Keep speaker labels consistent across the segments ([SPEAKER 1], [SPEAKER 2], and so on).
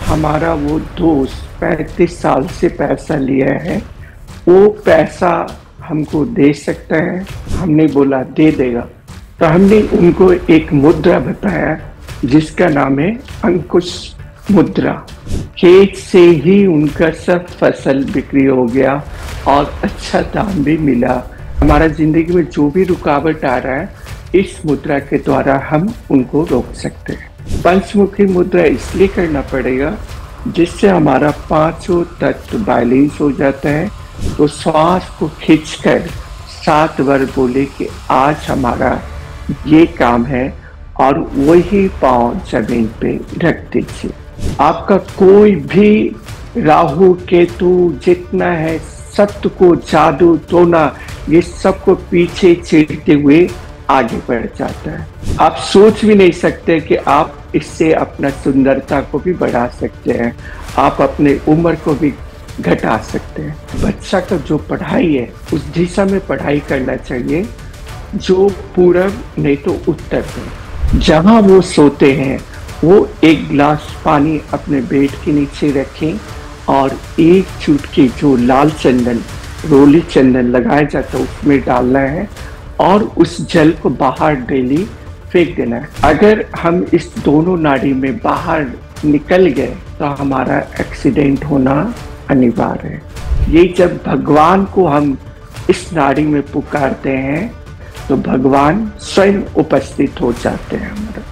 [SPEAKER 1] हमारा वो दोस्त 35 साल से पैसा लिया है, वो पैसा हमको दे सकता है। हमने बोला दे देगा, तो हमने उनको एक मुद्रा बताया जिसका नाम है अंकुश मुद्रा। खेत से ही उनका सब फसल बिक्री हो गया और अच्छा दाम भी मिला। हमारा जिंदगी में जो भी रुकावट आ रहा है, इस मुद्रा के द्वारा हम उनको रोक सकते हैं। पंचमुखी मुद्रा इसलिए करना पड़ेगा जिससे हमारा पांचों तत्व बैलेंस हो जाता है। तो श्वास को खींचकर 7 बार बोले कि आज हमारा ये काम है, और वही पांव जमीन पे रख दीजिए। आपका कोई भी राहु केतु जितना है, सत्य को जादू टोना, ये सबको पीछे चीरते हुए आगे बढ़ जाता है। आप सोच भी नहीं सकते कि आप इससे अपना सुंदरता को भी बढ़ा सकते हैं, आप अपने उम्र को भी घटा सकते हैं। बच्चा का जो पढ़ाई है उस दिशा में पढ़ाई करना चाहिए जो पूरब नहीं तो उत्तर है। जहाँ वो सोते हैं वो एक गिलास पानी अपने बेड के नीचे रखें और एक चुटकी जो लाल चंदन, रोली चंदन लगाया जाता है उसमें डालना है और उस जल को बाहर डेली फेंक देना है। अगर हम इस दोनों नाड़ी में बाहर निकल गए तो हमारा एक्सीडेंट होना अनिवार्य है। ये जब भगवान को हम इस नाड़ी में पुकारते हैं तो भगवान स्वयं उपस्थित हो जाते हैं हमारे।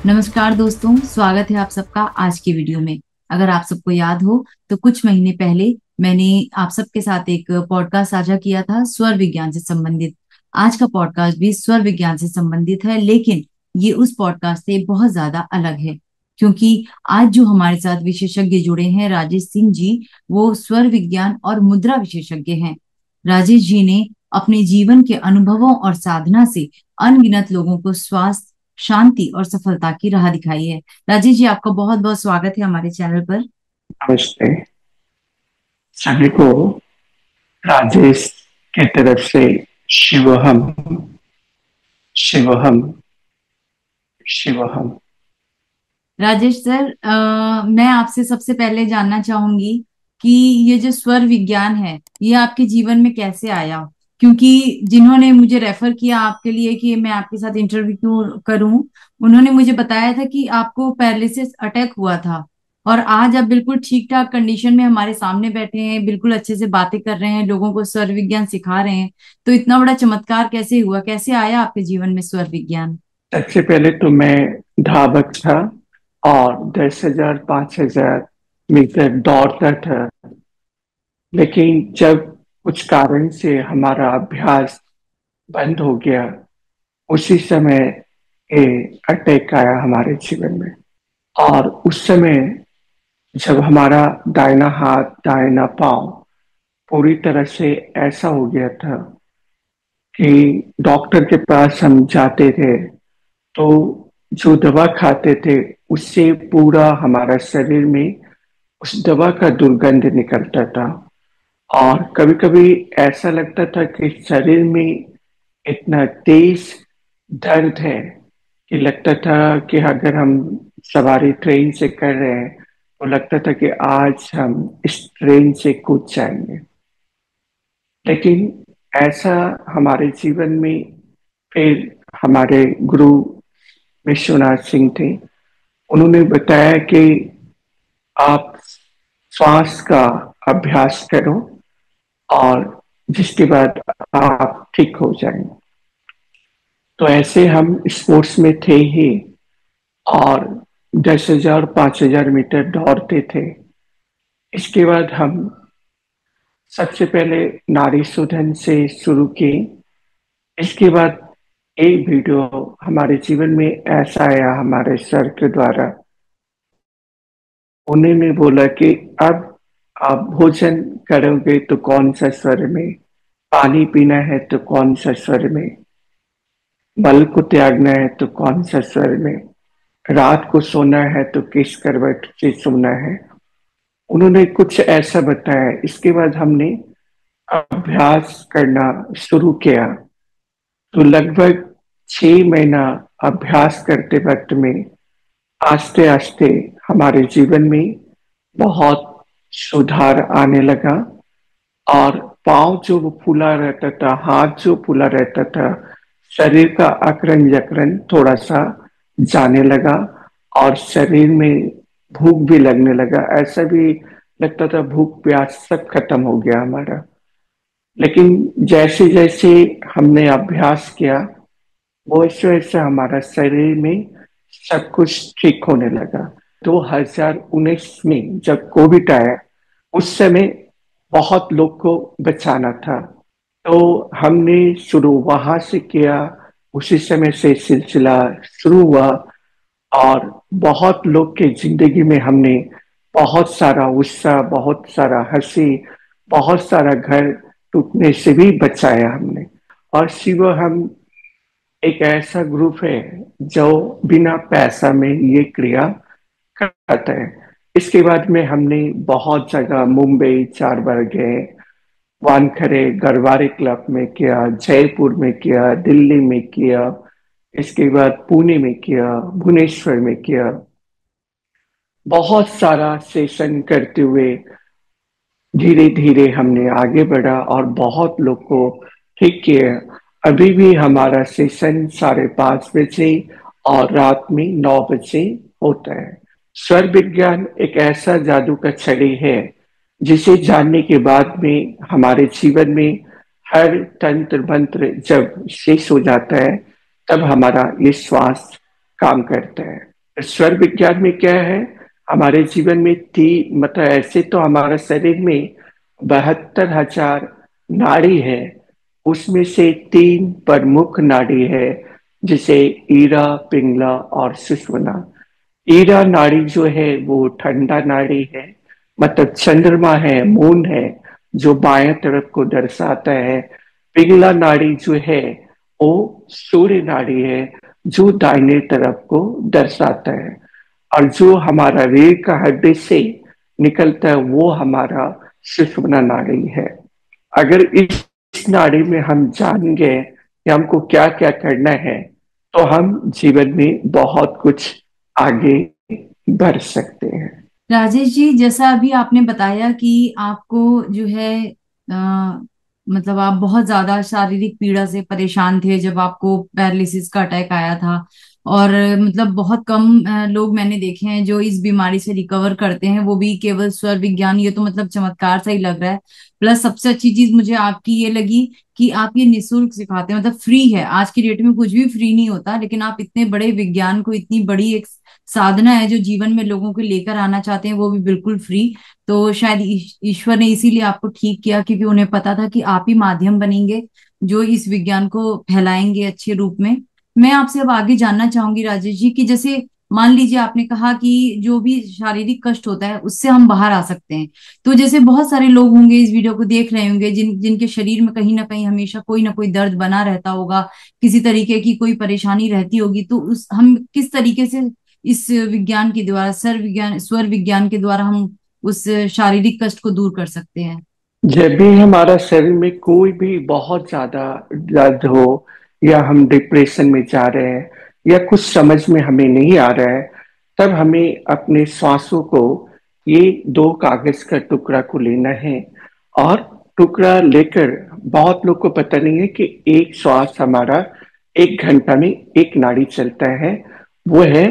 [SPEAKER 2] नमस्कार दोस्तों, स्वागत है आप सबका आज की वीडियो में। अगर आप सबको याद हो तो कुछ महीने पहले मैंने आप सबके साथ एक पॉडकास्ट साझा किया था स्वर विज्ञान से संबंधित। आज का पॉडकास्ट भी स्वर विज्ञान से संबंधित है, लेकिन ये उस पॉडकास्ट से बहुत ज्यादा अलग है क्योंकि आज जो हमारे साथ विशेषज्ञ जुड़े हैं राजेश सिंह जी, वो स्वर विज्ञान और मुद्रा विशेषज्ञ हैं। राजेश जी ने अपने जीवन के अनुभवों और साधना से अनगिनत लोगों को स्वास्थ्य, शांति और सफलता की राह दिखाई है। राजेश जी, आपका बहुत बहुत स्वागत है हमारे चैनल पर।
[SPEAKER 1] नमस्ते सभी को। राजेश की तरफ से शिवोहम शिवोहम शिवोहम।
[SPEAKER 2] राजेश सर, मैं आपसे सबसे पहले जानना चाहूंगी कि ये जो स्वर विज्ञान है ये आपके जीवन में कैसे आया, क्योंकि जिन्होंने मुझे रेफर किया आपके लिए कि मैं आपके साथ इंटरव्यू करूं, उन्होंने मुझे बताया था कि आपको पैरालिसिस अटैक हुआ था और आज आप बिल्कुल ठीक ठाक कंडीशन में हमारे सामने बैठे हैं, बिल्कुल अच्छे से बातें कर रहे हैं, लोगों को स्वर विज्ञान सिखा रहे हैं। तो इतना बड़ा चमत्कार कैसे हुआ, कैसे आया आपके जीवन में स्वर विज्ञान?
[SPEAKER 1] सबसे पहले तो मैं धावक था और 10,000 5,000 मीटर दौड़ता था, लेकिन जब कुछ कारण से हमारा अभ्यास बंद हो गया, उसी समय ये अटैक आया हमारे जीवन में। और उस समय जब हमारा दाहिना हाथ, दाहिना पांव पूरी तरह से ऐसा हो गया था कि डॉक्टर के पास हम जाते थे तो जो दवा खाते थे उससे पूरा हमारा शरीर में उस दवा का दुर्गंध निकलता था। और कभी कभी ऐसा लगता था कि शरीर में इतना तेज दर्द है कि लगता था कि अगर हम सवारी ट्रेन से कर रहे हैं तो लगता था कि आज हम इस ट्रेन से कूद जाएंगे। लेकिन ऐसा हमारे जीवन में फिर हमारे गुरु विश्वनाथ सिंह थे, उन्होंने बताया कि आप श्वास का अभ्यास करो और जिसके बाद आप ठीक हो जाएंगे। तो ऐसे हम स्पोर्ट्स में थे ही और 10,000 5,000 मीटर दौड़ते थे। इसके बाद हम सबसे पहले नारी शोधन से शुरू की। इसके बाद एक वीडियो हमारे जीवन में ऐसा आया हमारे सर के द्वारा, उन्होंने बोला कि अब आप भोजन करोगे तो कौन सा स्वर में, पानी पीना है तो कौन सा स्वर में, बल को त्यागना है तो कौन सा स्वर में, रात को सोना है तो किस करवट से सोना है। उन्होंने कुछ ऐसा बताया। इसके बाद हमने अभ्यास करना शुरू किया। तो लगभग 6 महीना अभ्यास करते वक्त में आस्ते आस्ते हमारे जीवन में बहुत सुधार आने लगा। और पाँव जो वो फूला रहता था, हाथ जो फूला रहता था, शरीर का अकड़न जकड़न थोड़ा सा जाने लगा। और शरीर में भूख भी लगने लगा, ऐसा भी लगता था भूख प्यास सब खत्म हो गया हमारा। लेकिन जैसे जैसे हमने अभ्यास किया, वैसे वैसे हमारा शरीर में सब कुछ ठीक होने लगा। 2019 में जब कोविड आया, उस समय बहुत लोग को बचाना था, तो हमने शुरू वहां से किया। उसी समय से सिलसिला शुरू हुआ और बहुत लोग के जिंदगी में हमने बहुत सारा उत्साह, बहुत सारा हंसी, बहुत सारा घर टूटने से भी बचाया हमने। और शिव हम एक ऐसा ग्रुप है जो बिना पैसा में ये क्रिया करता है। इसके बाद में हमने बहुत जगह मुंबई 4 बार गए, वानखड़े गरवारे क्लब में किया, जयपुर में किया, दिल्ली में किया, इसके बाद पुणे में किया, भुवनेश्वर में किया। बहुत सारा सेशन करते हुए धीरे धीरे हमने आगे बढ़ा और बहुत लोग को ठीक किया। अभी भी हमारा सेशन 5:30 बजे और रात में 9 बजे होता है। स्वर विज्ञान एक ऐसा जादू का छड़ी है जिसे जानने के बाद में हमारे जीवन में हर तंत्र मंत्र जब शेष हो जाता है, तब हमारा ये स्वास्थ्य काम करता है। स्वर विज्ञान में क्या है, हमारे जीवन में मतलब ऐसे तो हमारा शरीर में 72,000 नाड़ी है। उसमें से 3 प्रमुख नाड़ी है, जिसे ईरा, पिंगला और सुषुम्ना। ईरा नाड़ी जो है वो ठंडा नाड़ी है, मतलब चंद्रमा है, मून है, जो बाएं तरफ को दर्शाता है। पिंगला नाड़ी जो है वो सूर्य नाड़ी है, जो दाहिने तरफ को दर्शाता है। और जो हमारा रीढ़ का हड्डी से निकलता है वो हमारा सुषुम्ना नाड़ी है। अगर इस नाड़ी में हम जान गए कि हमको क्या क्या करना है, तो हम जीवन में बहुत कुछ आगे बढ़ सकते हैं।
[SPEAKER 2] राजेश जी, जैसा अभी आपने बताया कि आपको जो है आ, मतलब आप बहुत ज्यादा शारीरिक पीड़ा से परेशान थे जब आपको पैरालिसिस का अटैक आया था। और मतलब बहुत कम लोग मैंने देखे हैं जो इस बीमारी से रिकवर करते हैं, वो भी केवल स्वर विज्ञान। ये तो मतलब चमत्कार सा ही लग रहा है। प्लस सबसे अच्छी चीज मुझे आपकी ये लगी कि आप ये निशुल्क सिखाते हैं, मतलब फ्री है। आज की डेट में कुछ भी फ्री नहीं होता, लेकिन आप इतने बड़े विज्ञान को, इतनी बड़ी एक साधना है जो जीवन में लोगों को लेकर आना चाहते हैं, वो भी बिल्कुल फ्री। तो शायद ईश्वर ने इसीलिए आपको ठीक किया, क्योंकि उन्हें पता था कि आप ही माध्यम बनेंगे जो इस विज्ञान को फैलाएंगे अच्छे रूप में। मैं आपसे अब आगे जानना चाहूंगी राजेश जी, कि जैसे मान लीजिए आपने कहा कि जो भी शारीरिक कष्ट होता है उससे हम बाहर आ सकते हैं। तो जैसे बहुत सारे लोग होंगे इस वीडियो को देख रहे होंगे जिनके शरीर में कहीं ना कहीं हमेशा कोई ना कोई दर्द बना रहता होगा, किसी तरीके की कोई परेशानी रहती होगी। तो उस हम किस तरीके से इस विज्ञान के द्वारा, स्वर विज्ञान के द्वारा हम उस शारीरिक कष्ट को दूर कर सकते हैं?
[SPEAKER 1] जब भी हमारा शरीर में कोई भी बहुत ज्यादा दर्द हो, या हम डिप्रेशन में जा रहे हैं, या कुछ समझ में हमें नहीं आ रहा है, तब हमें अपने श्वासों को, ये 2 कागज का टुकड़ा को लेना है। और टुकड़ा लेकर, बहुत लोग को पता नहीं है कि एक श्वास हमारा 1 घंटा में एक नाड़ी चलता है। वो है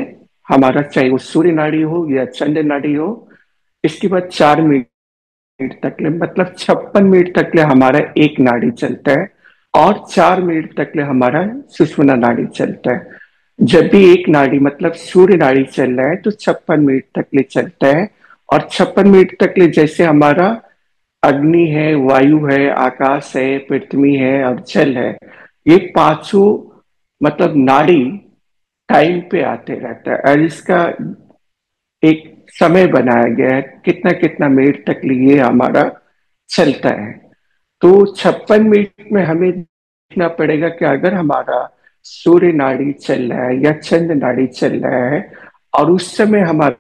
[SPEAKER 1] हमारा, चाहे वो सूर्य नाड़ी हो या चंद्र नाड़ी हो। इसके बाद 4 मिनट तक ले, मतलब 56 मिनट तक ले हमारा एक नाड़ी चलता है। और 4 मिनट तक ले हमारा सुषुम्ना नाड़ी चलता है। जब भी एक नाड़ी मतलब सूर्य नाड़ी चल रहा है तो 56 मिनट तक ले चलता है। और 56 मिनट तक ले जैसे हमारा अग्नि है, वायु है, आकाश है, पृथ्वी है और जल है, ये पांचों मतलब नाड़ी टाइम पे आते रहता है। और इसका एक समय बनाया गया है, कितना कितना मिनट तक लिए हमारा चलता है। तो 56 मिनट में हमें देखना पड़ेगा कि अगर हमारा सूर्य नाड़ी चल रहा है या चंद्र नाड़ी चल रहा है, और उस समय हमारे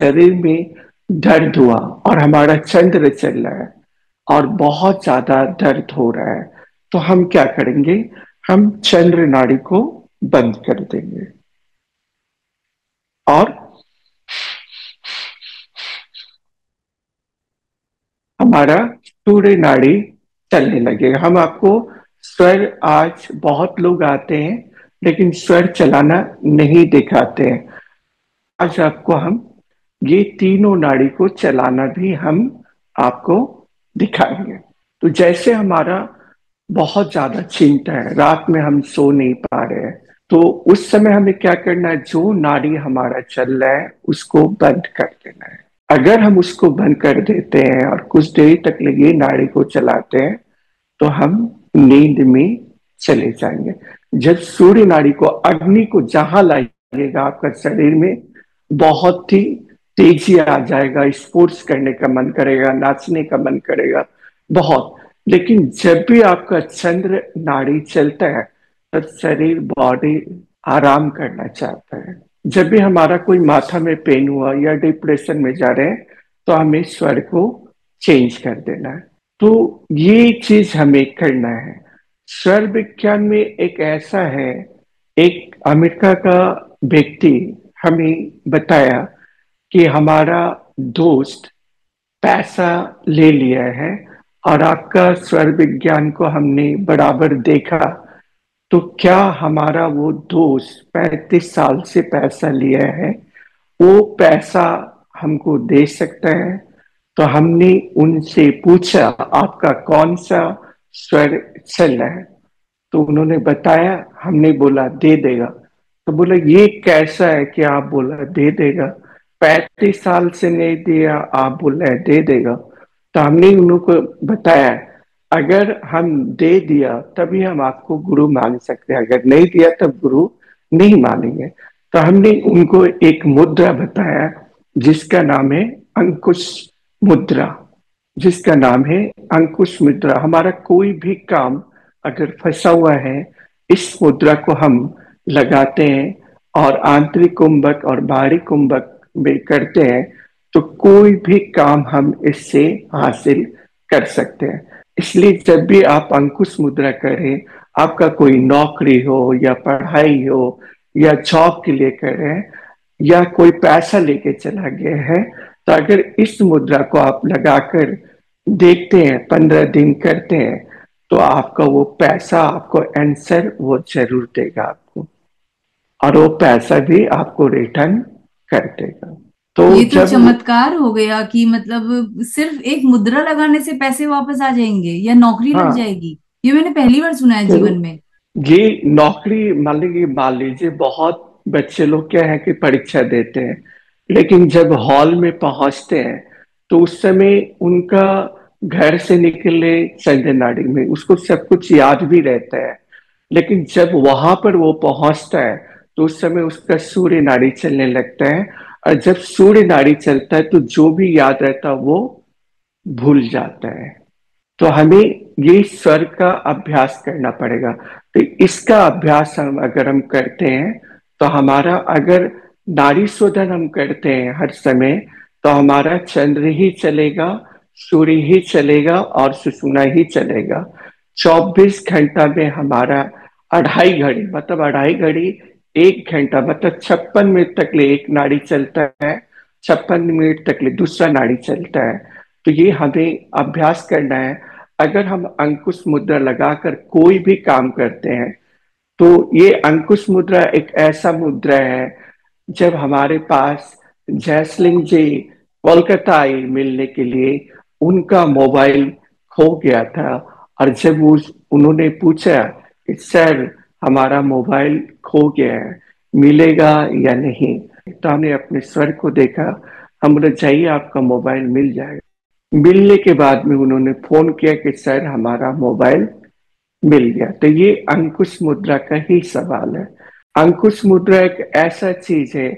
[SPEAKER 1] शरीर में दर्द हुआ और हमारा चंद्र चल रहा है और बहुत ज्यादा दर्द हो रहा है, तो हम क्या करेंगे, हम चंद्र नाड़ी को बंद कर देंगे। और हमारा सूर्य नाड़ी चलने लगेगा। हम आपको स्वर, आज बहुत लोग आते हैं लेकिन स्वर चलाना नहीं दिखाते हैं। आज आपको हम ये तीनों नाड़ी को चलाना भी हम आपको दिखाएंगे। तो जैसे हमारा बहुत ज्यादा चिंता है, रात में हम सो नहीं पा रहे हैं, तो उस समय हमें क्या करना है, जो नाड़ी हमारा चल रहा है उसको बंद कर देना है। अगर हम उसको बंद कर देते हैं और कुछ देर तक लगे नाड़ी को चलाते हैं तो हम नींद में चले जाएंगे। जब सूर्य नाड़ी को, अग्नि को जहां लगेगा आपका शरीर में बहुत ही तेजी आ जाएगा, स्पोर्ट्स करने का मन करेगा, नाचने का मन करेगा बहुत। लेकिन जब भी आपका चंद्र नाड़ी चलता है तब शरीर, बॉडी आराम करना चाहता है। जब भी हमारा कोई माथा में पेन हुआ या डिप्रेशन में जा रहे हैं तो हमें स्वर को चेंज कर देना है। तो ये चीज हमें करना है। स्वर विज्ञान में एक ऐसा है, एक अमेरिका का व्यक्ति हमें बताया कि हमारा दोस्त पैसा ले लिया है और आपका स्वर विज्ञान को हमने बराबर देखा, तो क्या हमारा वो दोस्त 35 साल से पैसा लिया है, वो पैसा हमको दे सकता है? तो हमने उनसे पूछा आपका कौन सा स्वर चल रहा है, तो उन्होंने बताया। हमने बोला दे देगा। तो बोला ये कैसा है कि आप बोला दे देगा, 35 साल से नहीं दिया, आप बोल रहे दे देगा। तो हमने उनको बताया अगर हम दे दिया तभी हम आपको गुरु मान सकते हैं, अगर नहीं दिया तब गुरु नहीं मानेंगे। तो हमने उनको एक मुद्रा बताया जिसका नाम है अंकुश मुद्रा, जिसका नाम है अंकुश मुद्रा। हमारा कोई भी काम अगर फंसा हुआ है, इस मुद्रा को हम लगाते हैं और आंतरिक कुंभक और बाहरी कुंभक में करते हैं तो कोई भी काम हम इससे हासिल कर सकते हैं। इसलिए जब भी आप अंकुश मुद्रा करें, आपका कोई नौकरी हो या पढ़ाई हो या जॉब के लिए करें या कोई पैसा लेके चला गया है, तो अगर इस मुद्रा को आप लगाकर देखते हैं, 15 दिन करते हैं, तो आपका वो पैसा, आपको आंसर वो जरूर देगा आपको, और वो पैसा भी आपको रिटर्न कर देगा। तो
[SPEAKER 2] ये तो
[SPEAKER 1] जब
[SPEAKER 2] चमत्कार हो गया कि मतलब सिर्फ एक मुद्रा लगाने से पैसे वापस आ जाएंगे या नौकरी लग
[SPEAKER 1] हाँ,
[SPEAKER 2] जाएगी। ये मैंने पहली बार सुना है
[SPEAKER 1] तो
[SPEAKER 2] जीवन में।
[SPEAKER 1] ये नौकरी मान लीजिए बहुत बच्चे लोग क्या है कि परीक्षा देते हैं, लेकिन जब हॉल में पहुंचते हैं तो उस समय उनका घर से निकले संजय नाडी में उसको सब कुछ याद भी रहता है, लेकिन जब वहां पर वो पहुंचता है तो उस समय उसका सूर्य नाड़ी चलने लगता है, और जब सूर्य नाड़ी चलता है तो जो भी याद रहता है वो भूल जाता है। तो हमें ये स्वर का अभ्यास करना पड़ेगा। तो इसका अभ्यास हम करते हैं तो हमारा, अगर नाड़ी शोधन हम करते हैं हर समय, तो हमारा चंद्र ही चलेगा, सूर्य ही चलेगा और सुषुम्ना ही चलेगा। 24 घंटा में हमारा 2.5 घड़ी, मतलब 2.5 घड़ी 1 घंटा, मतलब 56 मिनट तक ले एक नाड़ी चलता है, 56 मिनट तक ले दूसरा नाड़ी चलता है। तो ये हमें अभ्यास करना है। अगर हम अंकुश मुद्रा लगाकर कोई भी काम करते हैं तो ये अंकुश मुद्रा एक ऐसा मुद्रा है, जब हमारे पास जैसलिन जी कोलकाता आई मिलने के लिए, उनका मोबाइल खो गया था, और जब उन्होंने पूछा कि सर हमारा मोबाइल खो गया है, मिलेगा या नहीं, तो हमने अपने स्वर को देखा, हम बोले जाइए आपका मोबाइल मिल जाएगा। मिलने के बाद में उन्होंने फोन किया कि सर हमारा मोबाइल मिल गया। तो ये अंकुश मुद्रा का ही सवाल है। अंकुश मुद्रा एक ऐसा चीज है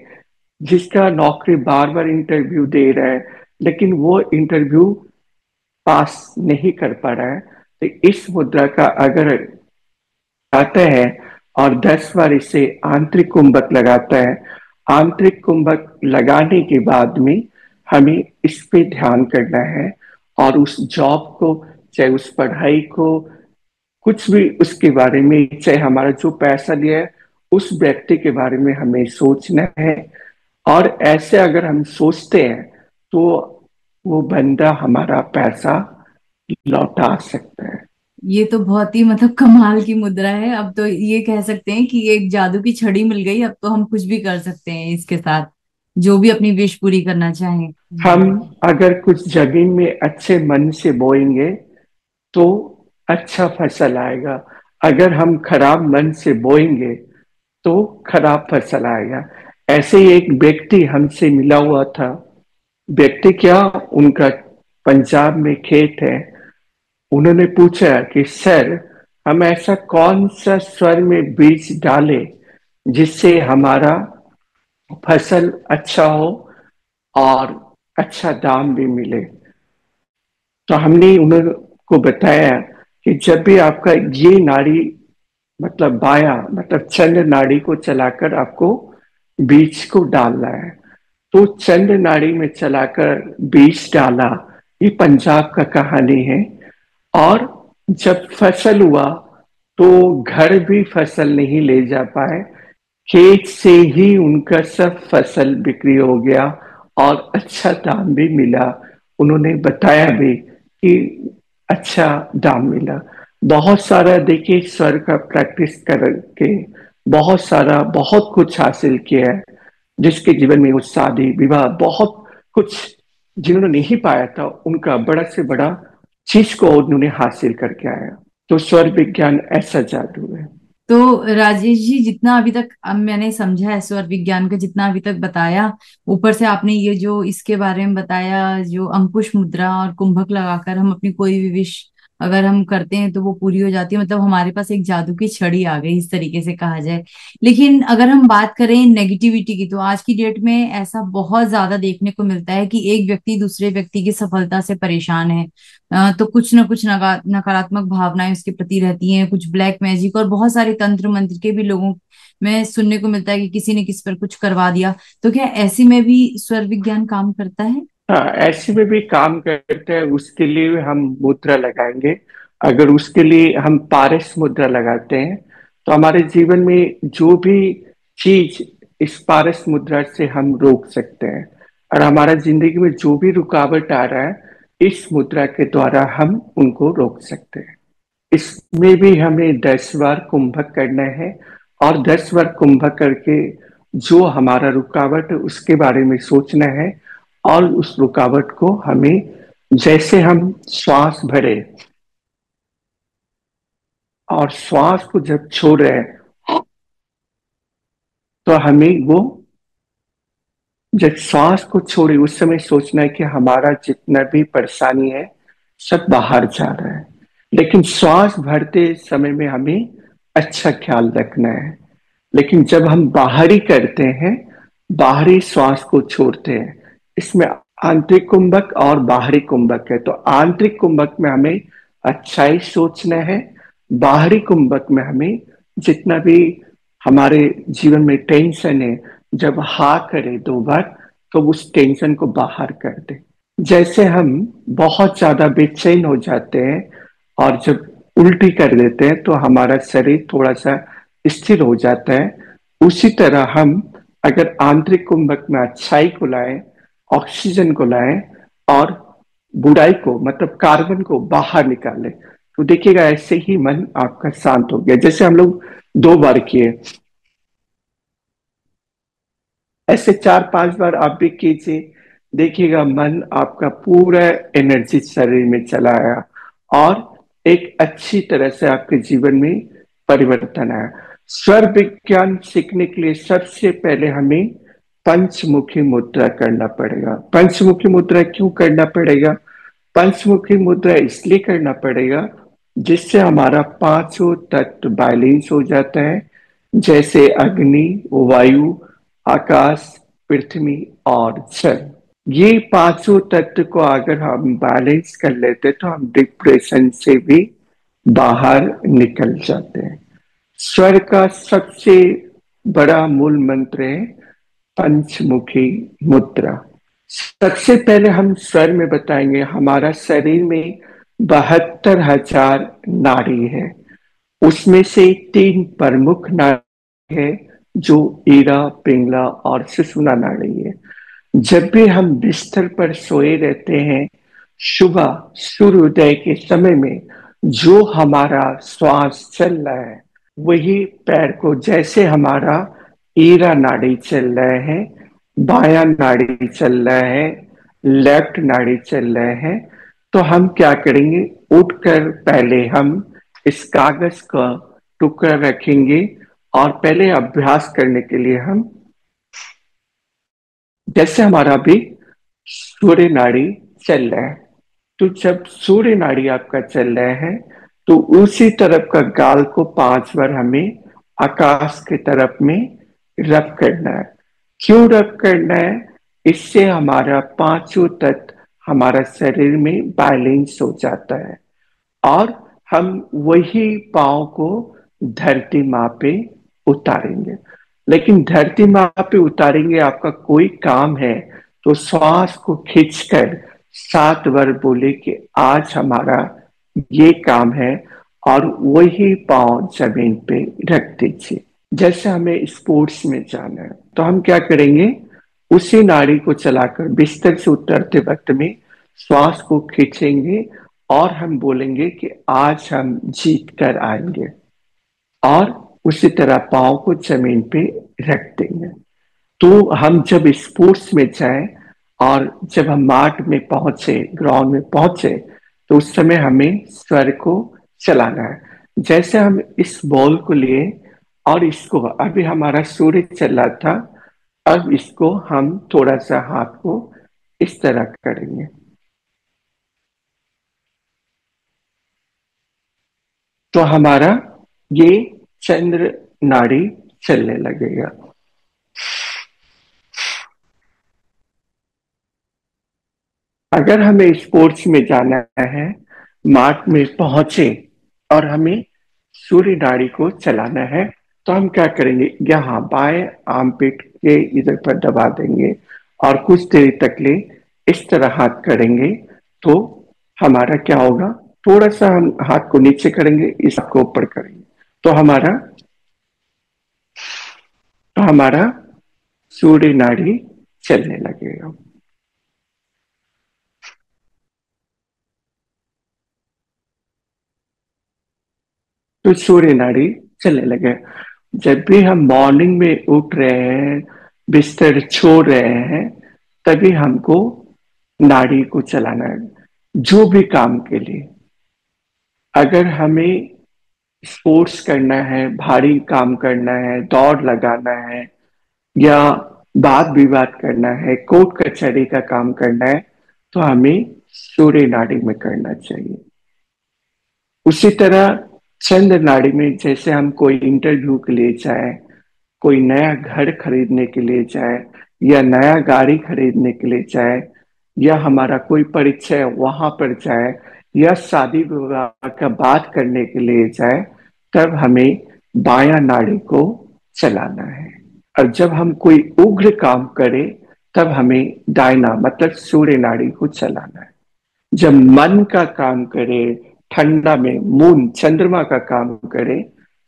[SPEAKER 1] जिसका नौकरी बार बार इंटरव्यू दे रहा है लेकिन वो इंटरव्यू पास नहीं कर पा रहा है। तो इस मुद्रा का अगर आता है और 10 बार इसे आंतरिक कुंभक लगाता है, आंतरिक कुंभक लगाने के बाद में हमें इस पे ध्यान करना है और उस जॉब को, चाहे उस पढ़ाई को, कुछ भी उसके बारे में, चाहे हमारा जो पैसा लिया है उस व्यक्ति के बारे में हमें सोचना है। और ऐसे अगर हम सोचते हैं तो वो बंदा हमारा पैसा लौटा सकता है।
[SPEAKER 2] ये तो बहुत ही मतलब कमाल की मुद्रा है। अब तो ये कह सकते हैं कि एक जादू की छड़ी मिल गई, अब तो हम कुछ भी कर सकते हैं इसके साथ, जो भी अपनी विश पूरी करना चाहें।
[SPEAKER 1] हम अगर कुछ जमीन में अच्छे मन से बोएंगे तो अच्छा फसल आएगा। अगर हम खराब मन से बोएंगे तो खराब फसल आएगा। ऐसे ही एक व्यक्ति हमसे मिला हुआ था। व्यक्ति क्या, उनका पंजाब में खेत है। उन्होंने पूछा कि सर, हम ऐसा कौन सा स्वर में बीज डालें जिससे हमारा फसल अच्छा हो और अच्छा दाम भी मिले। तो हमने उनको बताया कि जब भी आपका ये नाड़ी मतलब बायां मतलब चंद्र नाड़ी को चलाकर आपको बीज को डालना है। तो चंद्र नाड़ी में चलाकर बीज डाला। ये पंजाब का कहानी है। और जब फसल हुआ तो घर भी फसल नहीं ले जा पाए। खेत से ही उनका सब फसल बिक्री हो गया और अच्छा दाम भी मिला। उन्होंने बताया भी कि अच्छा दाम मिला। बहुत सारा देखिए स्वर का प्रैक्टिस करके बहुत सारा बहुत कुछ हासिल किया है। जिसके जीवन में वो शादी विवाह बहुत कुछ जिन्होंने नहीं पाया था उनका बड़ा से बड़ा चीज को उन्होंने हासिल करके आया। तो स्वर विज्ञान ऐसा जादू है।
[SPEAKER 2] तो राजेश जी, जितना अभी तक अब मैंने समझा है स्वर विज्ञान का, जितना अभी तक बताया, ऊपर से आपने ये जो इसके बारे में बताया, जो अंकुश मुद्रा और कुंभक लगाकर हम अपनी कोई भी विश अगर हम करते हैं तो वो पूरी हो जाती है, मतलब हमारे पास एक जादू की छड़ी आ गई, इस तरीके से कहा जाए। लेकिन अगर हम बात करें नेगेटिविटी की, तो आज की डेट में ऐसा बहुत ज्यादा देखने को मिलता है कि एक व्यक्ति दूसरे व्यक्ति की सफलता से परेशान है। तो कुछ ना कुछ नकारात्मक भावनाएं उसके प्रति रहती हैं, कुछ ब्लैक मैजिक और बहुत सारे तंत्र मंत्र के भी लोगों में सुनने को मिलता है कि किसी ने किस पर कुछ करवा दिया। तो क्या ऐसी में भी स्वर विज्ञान काम करता है?
[SPEAKER 1] हाँ, ऐसे में भी काम करते हैं। उसके लिए हम मुद्रा लगाएंगे। अगर उसके लिए हम पारस मुद्रा लगाते हैं तो हमारे जीवन में जो भी चीज इस पारस मुद्रा से हम रोक सकते हैं। और हमारा जिंदगी में जो भी रुकावट आ रहा है इस मुद्रा के द्वारा हम उनको रोक सकते हैं। इसमें भी हमें 10 बार कुंभक करना है। और 10 बार कुंभक करके जो हमारा रुकावट है उसके बारे में सोचना है। और उस रुकावट को हमें, जैसे हम श्वास भरे और श्वास को जब छोड़ रहे हैं तो हमें वो, जब श्वास को छोड़े उस समय सोचना है कि हमारा जितना भी परेशानी है सब बाहर जा रहा है। लेकिन श्वास भरते समय में हमें अच्छा ख्याल रखना है। लेकिन जब हम बाहरी करते हैं, बाहरी श्वास को छोड़ते हैं, इसमें आंतरिक कुंभक और बाहरी कुंभक है। तो आंतरिक कुंभक में हमें अच्छाई सोचना है। बाहरी कुंभक में हमें जितना भी हमारे जीवन में टेंशन है, जब हा करे 2 बार तो उस टेंशन को बाहर कर दे। जैसे हम बहुत ज्यादा बेचैन हो जाते हैं और जब उल्टी कर देते हैं तो हमारा शरीर थोड़ा सा स्थिर हो जाता है। उसी तरह हम अगर आंतरिक कुंभक में अच्छाई को लाएं, ऑक्सीजन को लाएं और बुराई को मतलब कार्बन को बाहर निकालें तो देखिएगा ऐसे ही मन आपका शांत हो गया। जैसे हम लोग 2 बार किए, ऐसे 4-5 बार आप भी कीजिए। देखिएगा मन आपका पूरा एनर्जी शरीर में चला आया और एक अच्छी तरह से आपके जीवन में परिवर्तन आया। स्वर विज्ञान सीखने के लिए सबसे पहले हमें पंचमुखी मुद्रा करना पड़ेगा। पंचमुखी मुद्रा क्यों करना पड़ेगा? पंचमुखी मुद्रा इसलिए करना पड़ेगा जिससे हमारा पांचों तत्व बैलेंस हो जाता है। जैसे अग्नि, वायु, आकाश, पृथ्वी और जल। ये पांचों तत्व को अगर हम बैलेंस कर लेते तो हम डिप्रेशन से भी बाहर निकल जाते हैं। स्वर का सबसे बड़ा मूल मंत्र है पंचमुखी मुद्रा। सबसे पहले हम स्वर में बताएंगे, हमारा शरीर में 72,000 नाड़ी है। उसमें से 3 प्रमुख नाड़ी है जो ईरा, पिंगला और सुषुम्ना नाड़ी है। जब भी हम बिस्तर पर सोए रहते हैं, सुबह सूर्योदय के समय में जो हमारा श्वास चल रहा है, वही पैर को, जैसे हमारा ईरा नाड़ी चल रहा है, बायां नाड़ी चल रहा है, लेफ्ट नाड़ी चल रहा है, तो हम क्या करेंगे, उठकर पहले हम इस कागज का टुकड़ा रखेंगे और पहले अभ्यास करने के लिए हम, जैसे हमारा भी सूर्य नाड़ी चल रहा है, तो जब सूर्य नाड़ी आपका चल रहा है तो उसी तरफ का गाल को 5 बार हमें आकाश की तरफ में रब करना है। क्यों रब करना है? इससे हमारा पांचों तत्व हमारा शरीर में बैलेंस हो जाता है और हम वही पांव को धरती माँ पे उतारेंगे। लेकिन धरती माँ पे उतारेंगे, आपका कोई काम है तो श्वास को खींचकर 7 बार बोले कि आज हमारा ये काम है, और वही पांव जमीन पे रख दीजिए। जैसे हमें स्पोर्ट्स में जाना है तो हम क्या करेंगे, उसी नाड़ी को चलाकर बिस्तर से उतरते वक्त में श्वास को खींचेंगे और हम बोलेंगे कि आज हम जीत कर आएंगे, और उसी तरह पांव को जमीन पे रख देंगे। तो हम जब स्पोर्ट्स में जाएं और जब हम माठ में पहुंचे, ग्राउंड में पहुंचे, तो उस समय हमें स्वर को चलाना है। जैसे हम इस बॉल को लिए और इसको, अभी हमारा सूर्य चल रहा था, अब इसको हम थोड़ा सा हाथ को इस तरह करेंगे, तो हमारा ये चंद्र नाड़ी चलने लगेगा। अगर हमें स्पोर्ट्स में जाना है, माठ में पहुंचे और हमें सूर्य नाड़ी को चलाना है, तो हम क्या करेंगे, यहाँ बाएं आर्मपिट के इधर पर दबा देंगे और कुछ देर तक ले इस तरह हाथ करेंगे, तो हमारा क्या होगा, थोड़ा सा हम हाथ को नीचे करेंगे, इसको ऊपर करेंगे, तो हमारा सूर्य नाड़ी चलने लगेगा। तो सूर्य नाड़ी चलने लगे। जब भी हम मॉर्निंग में उठ रहे हैं, बिस्तर छोड़ रहे हैं, तभी हमको नाड़ी को चलाना है, जो भी काम के लिए। अगर हमें स्पोर्ट्स करना है, भारी काम करना है, दौड़ लगाना है, या वाद विवाद करना है, कोर्ट कचहरी का काम करना है, तो हमें सूर्य नाड़ी में करना चाहिए। उसी तरह चंद्र नाड़ी में, जैसे हम कोई इंटरव्यू के लिए जाए, कोई नया घर खरीदने के लिए जाए, या नया गाड़ी खरीदने के लिए जाए, या हमारा कोई परिचय वहां पर जाए, या शादी विवाह का बात करने के लिए जाए, तब हमें बायां नाड़ी को चलाना है। और जब हम कोई उग्र काम करें, तब हमें दाहिना मतलब सूर्य नाड़ी को चलाना है। जब मन का काम करे, ठंडा में मून चंद्रमा का काम करे,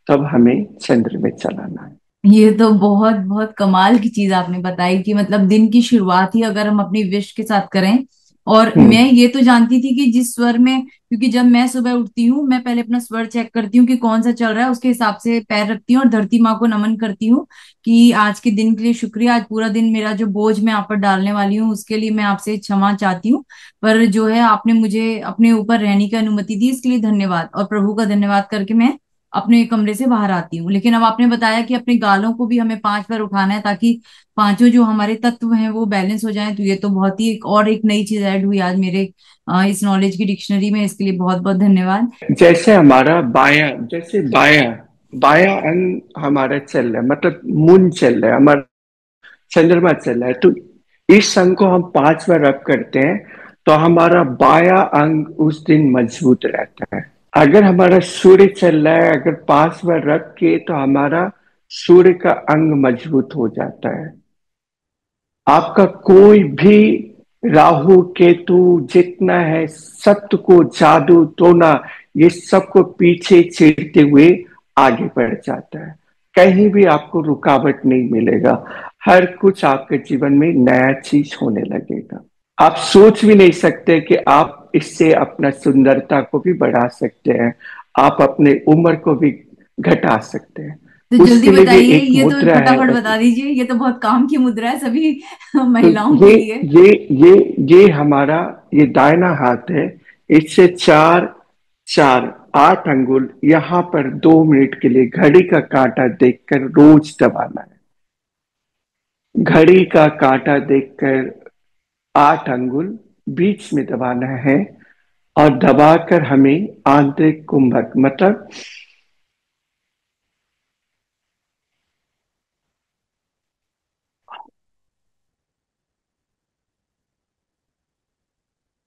[SPEAKER 1] तब हमें चंद्र में चलाना है।
[SPEAKER 2] ये तो बहुत बहुत कमाल की चीज आपने बताई कि मतलब दिन की शुरुआत ही अगर हम अपनी विश के साथ करें। और मैं ये तो जानती थी कि जिस स्वर में, क्योंकि जब मैं सुबह उठती हूँ मैं पहले अपना स्वर चेक करती हूँ कि कौन सा चल रहा है, उसके हिसाब से पैर रखती हूँ और धरती माँ को नमन करती हूँ कि आज के दिन के लिए शुक्रिया, आज पूरा दिन मेरा जो बोझ मैं आप पर डालने वाली हूँ उसके लिए मैं आपसे क्षमा चाहती हूँ। पर जो है आपने मुझे अपने ऊपर रहने की अनुमति दी, इसके लिए धन्यवाद, और प्रभु का धन्यवाद करके मैं अपने कमरे से बाहर आती हूँ। लेकिन अब आपने बताया कि अपने गालों को भी हमें 5 बार उठाना है ताकि पांचों जो हमारे तत्व हैं वो बैलेंस हो जाएं, तो ये तो बहुत ही एक नई चीज ऐड हुई आज मेरे इस नॉलेज की डिक्शनरी में। इसके लिए बहुत बहुत धन्यवाद।
[SPEAKER 1] जैसे हमारा बायां बायां अंग हमारा चल रहा है, मतलब मून चल रहा है, हमारा चंद्रमा चल रहा है, तो इस अंग को हम 5 बार रब करते हैं, तो हमारा बायां अंग उस दिन मजबूत रहता है। अगर हमारा सूर्य चल रहा है, अगर 5 बार रब के, तो हमारा सूर्य का अंग मजबूत हो जाता है। आपका कोई भी राहु केतु जितना है, सत्य को जादू टोना, ये सबको पीछे चीरते हुए आगे बढ़ जाता है। कहीं भी आपको रुकावट नहीं मिलेगा। हर कुछ आपके जीवन में नया चीज होने लगेगा। आप सोच भी नहीं सकते कि आप इससे अपना सुंदरता को भी बढ़ा सकते हैं, आप अपने उम्र को भी घटा सकते हैं।
[SPEAKER 2] तो जल्दी
[SPEAKER 1] उसके लिए भी
[SPEAKER 2] बताइए,
[SPEAKER 1] एक
[SPEAKER 2] ये तो
[SPEAKER 1] मुद्रा है।
[SPEAKER 2] फटाफट बता दीजिए, ये तो बहुत काम की मुद्रा है सभी
[SPEAKER 1] तो
[SPEAKER 2] महिलाओं के
[SPEAKER 1] ये
[SPEAKER 2] लिए।
[SPEAKER 1] ये ये ये हमारा ये दाहिना हाथ है। इससे चार चार 8 अंगुल यहाँ पर 2 मिनट के लिए घड़ी का कांटा देखकर रोज दबाना है। घड़ी का कांटा देखकर 8 अंगुल बीच में दबाना है, और दबाकर हमें आंतरिक कुंभक मतलब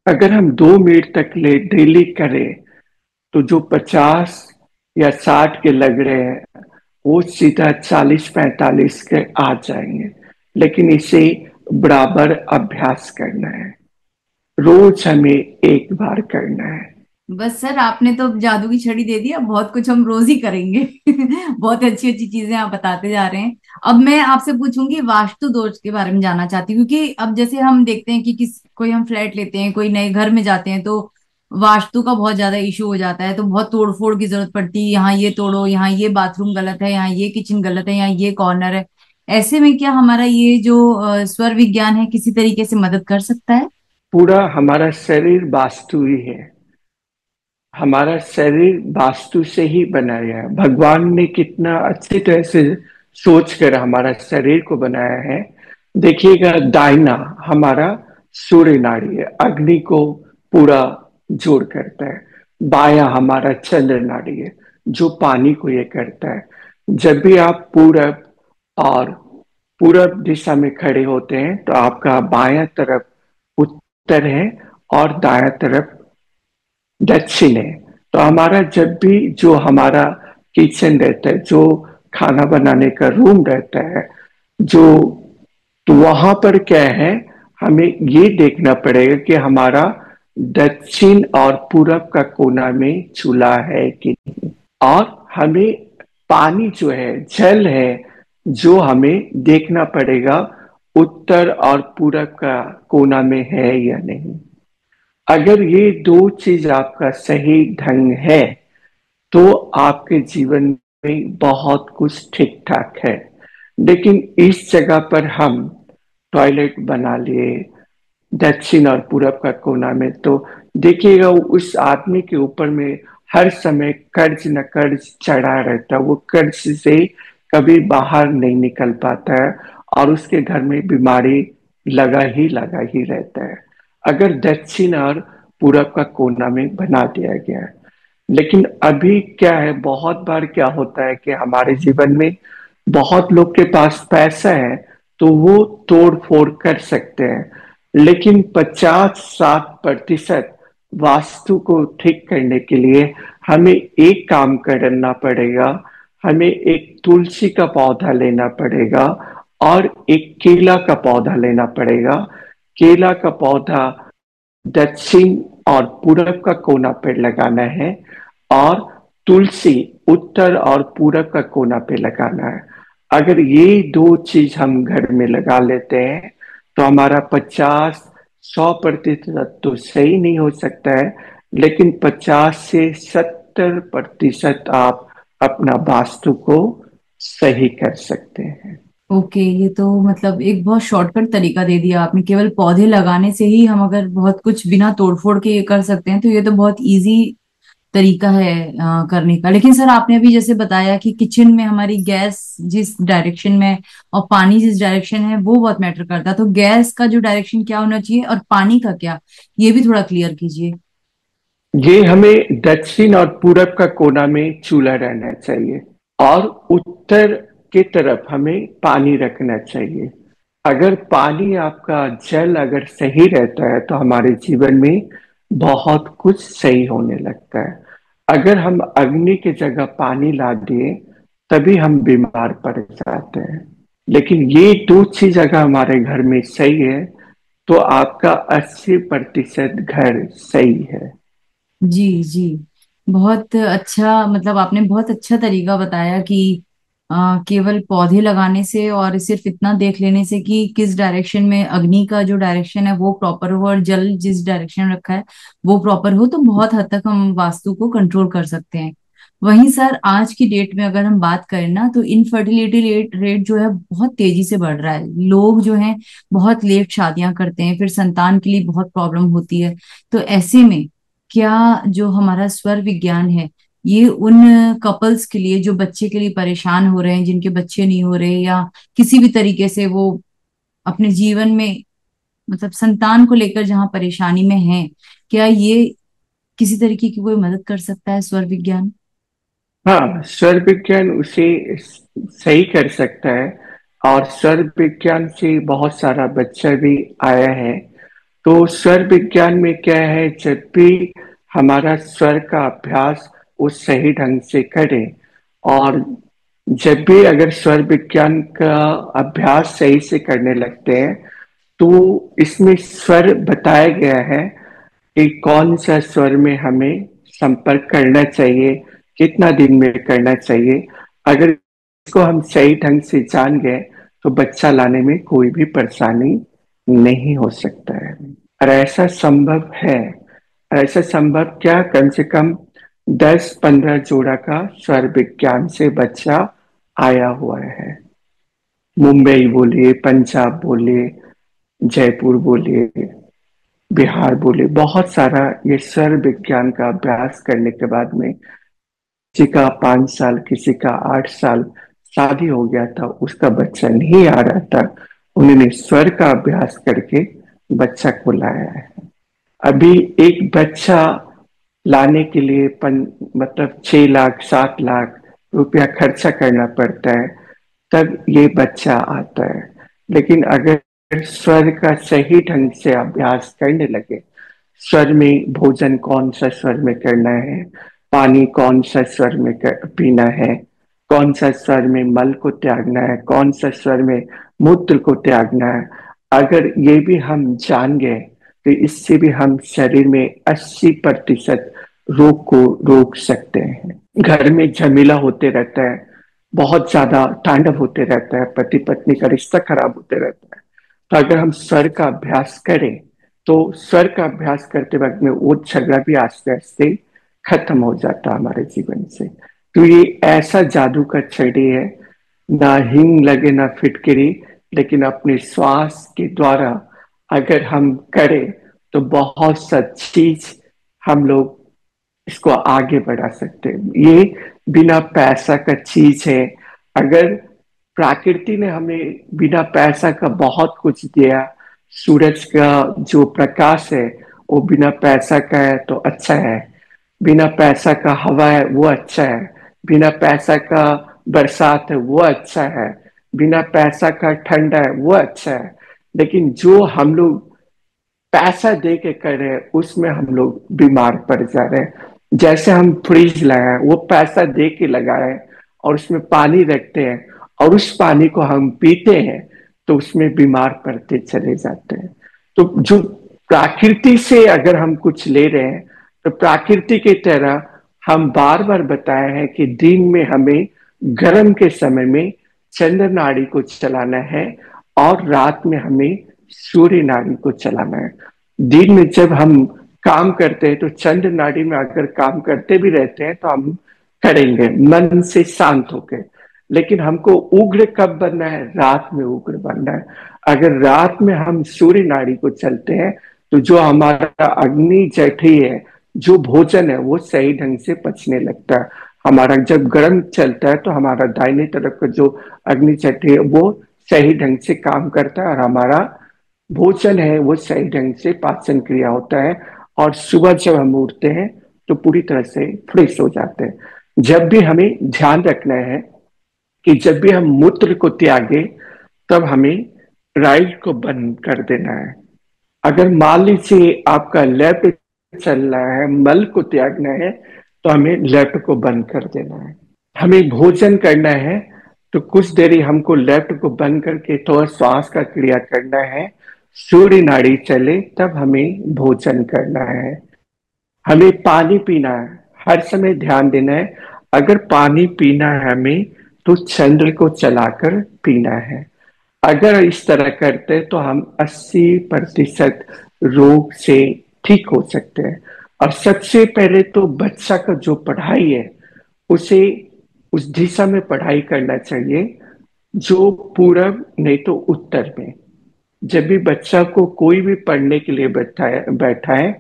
[SPEAKER 1] अगर हम 2 मिनट तक ले डेली करें तो जो 50 या 60 के लग रहे हैं वो सीधा 40-45 के आ जाएंगे। लेकिन इसे बराबर अभ्यास करना है, रोज हमें एक बार करना है।
[SPEAKER 2] बस सर, आपने तो जादू की छड़ी दे दी, अब बहुत कुछ हम रोज ही करेंगे बहुत अच्छी अच्छी चीजें आप बताते जा रहे हैं। अब मैं आपसे पूछूंगी वास्तु दोष के बारे में जानना चाहती हूँ, क्योंकि अब जैसे हम देखते हैं कि कोई हम फ्लैट लेते हैं, कोई नए घर में जाते हैं, तो वास्तु का बहुत ज्यादा इशू हो जाता है, तो बहुत तोड़ फोड़ की जरूरत पड़ती है। यहाँ ये तोड़ो, यहाँ ये बाथरूम गलत है, यहाँ ये किचन गलत है, यहाँ ये कॉर्नर है। ऐसे में क्या हमारा ये जो स्वर विज्ञान है किसी तरीके से मदद कर सकता है?
[SPEAKER 1] पूरा हमारा शरीर वास्तु ही है। हमारा शरीर वास्तु से ही बनाया है। भगवान ने कितना अच्छी तरह से सोच कर हमारा शरीर को बनाया है। देखिएगा, दाहिना हमारा सूर्य नाड़ी है, अग्नि को पूरा जोड़ करता है। बायां हमारा चंद्र नाड़ी है, जो पानी को ये करता है। जब भी आप पूरब और पूरब दिशा में खड़े होते हैं तो आपका बायां तरफ उत्तर है और दायां तरफ दक्षिण है। तो हमारा जब भी जो हमारा किचन रहता है, जो खाना बनाने का रूम रहता है, जो तो वहां पर क्या है, हमें ये देखना पड़ेगा कि हमारा दक्षिण और पूरब का कोना में चूल्हा है कि नहीं। और हमें पानी जो है, जल है, जो हमें देखना पड़ेगा उत्तर और पूरब का कोना में है या नहीं। अगर ये दो चीज आपका सही ढंग है तो आपके जीवन में बहुत कुछ ठीक ठाक है। लेकिन इस जगह पर हम टॉयलेट बना लिए दक्षिण और पूरब का कोना में, तो देखिएगा उस आदमी के ऊपर में हर समय कर्ज न कर्ज चढ़ा रहता है। वो कर्ज से कभी बाहर नहीं निकल पाता है और उसके घर में बीमारी लगा ही रहता है। अगर दक्षिण और पूरब का कोना में बना दिया गया है। लेकिन अभी क्या है, बहुत बार क्या होता है कि हमारे जीवन में बहुत लोग के पास पैसा है तो वो तोड़ फोड़ कर सकते हैं, लेकिन 50-60% वास्तु को ठीक करने के लिए हमें एक काम करना पड़ेगा। हमें एक तुलसी का पौधा लेना पड़ेगा और एक केला का पौधा लेना पड़ेगा। केला का पौधा दक्षिण और पूरब का कोना पर लगाना है, और तुलसी उत्तर और पूरब का कोना पे लगाना है। अगर ये दो चीज हम घर में लगा लेते हैं तो हमारा 50-100% तो सही नहीं हो सकता है, लेकिन 50 से 70% आप अपना वास्तु को सही कर सकते हैं।
[SPEAKER 2] ओके, ये तो मतलब एक बहुत शॉर्टकट तरीका दे दिया आपने। केवल पौधे लगाने से ही हम अगर बहुत कुछ बिना तोड़फोड़ के ये कर सकते हैं, तो ये तो बहुत इजी तरीका है करने का। लेकिन सर, आपने अभी जैसे बताया कि किचन में हमारी गैस जिस डायरेक्शन में और पानी जिस डायरेक्शन है वो बहुत मैटर करता है, तो गैस का जो डायरेक्शन क्या होना चाहिए और पानी का क्या, ये भी थोड़ा क्लियर कीजिए।
[SPEAKER 1] ये हमें दक्षिण और पूरब का कोना में चूल्हा रहना चाहिए, और उत्तर की तरफ हमें पानी रखना चाहिए। अगर पानी आपका जल अगर सही रहता है तो हमारे जीवन में बहुत कुछ सही होने लगता है। अगर हम अग्नि की जगह पानी ला दिए तभी हम बीमार पड़ जाते हैं। लेकिन ये दो चीज अगर हमारे घर में सही है तो आपका 80% घर सही है।
[SPEAKER 2] जी जी, बहुत अच्छा, मतलब आपने बहुत अच्छा तरीका बताया कि केवल पौधे लगाने से और सिर्फ इतना देख लेने से कि किस डायरेक्शन में अग्नि का जो डायरेक्शन है वो प्रॉपर हो और जल जिस डायरेक्शन रखा है वो प्रॉपर हो, तो बहुत हद तक हम वास्तु को कंट्रोल कर सकते हैं। वहीं सर आज की डेट में अगर हम बात करें ना, तो इनफर्टिलिटी रेट जो है बहुत तेजी से बढ़ रहा है। लोग जो हैं बहुत लेट शादियां करते हैं, फिर संतान के लिए बहुत प्रॉब्लम होती है। तो ऐसे में क्या जो हमारा स्वर विज्ञान है ये उन कपल्स के लिए जो बच्चे के लिए परेशान हो रहे हैं, जिनके बच्चे नहीं हो रहे, या किसी भी तरीके से वो अपने जीवन में मतलब संतान को लेकर जहां परेशानी में है, क्या ये किसी तरीके की कोई मदद कर सकता है स्वर विज्ञान?
[SPEAKER 1] हाँ, स्वर विज्ञान उसे सही कर सकता है। और स्वर विज्ञान से बहुत सारा बच्चा भी आया है। तो स्वर विज्ञान में क्या है, जब भी हमारा स्वर का अभ्यास वो सही ढंग से करें, और जब भी अगर स्वर विज्ञान का अभ्यास सही से करने लगते हैं, तो इसमें स्वर बताया गया है कि कौन सा स्वर में हमें संपर्क करना चाहिए, कितना दिन में करना चाहिए। अगर इसको हम सही ढंग से जान गए तो बच्चा लाने में कोई भी परेशानी नहीं हो सकता है। और ऐसा संभव है। ऐसा संभव क्या, कम से कम 10-15 जोड़ा का स्वर विज्ञान से बच्चा आया हुआ है। मुंबई बोलिए, पंजाब बोलिए, जयपुर बोलिए, बिहार बोले, बहुत सारा ये स्वर विज्ञान का अभ्यास करने के बाद में किसी का 5 साल, किसी का 8 साल शादी हो गया था, उसका बच्चा नहीं आ रहा था, उन्होंने स्वर का अभ्यास करके बच्चा को लाया है। अभी एक बच्चा लाने के लिए मतलब 6 लाख 7 लाख रुपया खर्चा करना पड़ता है, तब ये बच्चा आता है। लेकिन अगर स्वर का सही ढंग से अभ्यास करने लगे, स्वर में भोजन कौन सा स्वर में करना है, पानी कौन सा स्वर में पीना है, कौन सा स्वर में मल को त्यागना है, कौन सा स्वर में मूत्र को त्यागना है, अगर ये भी हम जान गए तो इससे भी हम शरीर में 80% रोग को रोक सकते हैं। घर में झमेला होते रहता है, बहुत ज्यादा तांडव होते रहता है, पति पत्नी का रिश्ता खराब होते रहता है। तो अगर हम स्वर का अभ्यास करें, तो स्वर का अभ्यास करते वक्त में वो झगड़ा भी आस्ते आस्ते खत्म हो जाता है हमारे जीवन से। तो ये ऐसा जादू का छड़ी है, ना हिंग लगे ना फिटकरी, लेकिन अपने श्वास के द्वारा अगर हम करें तो बहुत सा चीज हम लोग इसको आगे बढ़ा सकते हैं। ये बिना पैसा का चीज है। अगर प्रकृति ने हमें बिना पैसा का बहुत कुछ दिया, सूरज का जो प्रकाश है वो बिना पैसा का है तो अच्छा है, बिना पैसा का हवा है वो अच्छा है, बिना पैसा का बरसात है वो अच्छा है, बिना पैसा का ठंडा है वो अच्छा है। लेकिन जो हम लोग पैसा दे के कर रहे हैं उसमें हम लोग बीमार पड़ जा रहे हैं। जैसे हम फ्रिज लगाए, वो पैसा दे के लगाए और उसमें पानी रखते हैं, और उस पानी को हम पीते हैं तो उसमें बीमार पड़ते चले जाते हैं। तो जो प्रकृति से अगर हम कुछ ले रहे हैं, तो प्रकृति की तरह हम बार बार बताए हैं कि दिन में हमें गर्म के समय में चंद्र नाड़ी को चलाना है, और रात में हमें सूर्य नाड़ी को चलाना है। दिन में जब हम काम करते हैं तो चंद्र नाड़ी में अगर काम करते भी रहते हैं तो हम करेंगे मन से शांत होकर। लेकिन हमको उग्र कब बनना है, रात में उग्र बनना है। अगर रात में हम सूर्य नाड़ी को चलते हैं तो जो हमारा अग्नि जठरी है, जो भोजन है वो सही ढंग से पचने लगता है। हमारा जब गर्म चलता है तो हमारा दाहिने तरफ का जो अग्नि जठरी है वो सही ढंग से काम करता है, और हमारा भोजन है वो सही ढंग से पाचन क्रिया होता है। और सुबह जब हम उठते हैं तो पूरी तरह से फ्रेश हो जाते हैं। जब भी हमें ध्यान रखना है कि जब भी हम मूत्र को त्यागे, तब हमें राइट को बंद कर देना है। अगर मान लीजिए आपका लेफ्ट चल रहा है, मल को त्यागना है, तो हमें लेफ्ट को बंद कर देना है। हमें भोजन करना है तो कुछ देरी हमको लेफ्ट को बंद करके थोड़ा श्वास का क्रिया करना है, सूर्य नाड़ी चले तब हमें भोजन करना है। हमें पानी पीना है, हर समय ध्यान देना है। अगर पानी पीना है हमें, तो चंद्र को चलाकर पीना है। अगर इस तरह करते तो हम 80% रोग से ठीक हो सकते हैं। और सबसे पहले तो बच्चा का जो पढ़ाई है उसे उस दिशा में पढ़ाई करना चाहिए जो पूरब नहीं तो उत्तर में। जब भी बच्चा को कोई भी पढ़ने के लिए बैठा है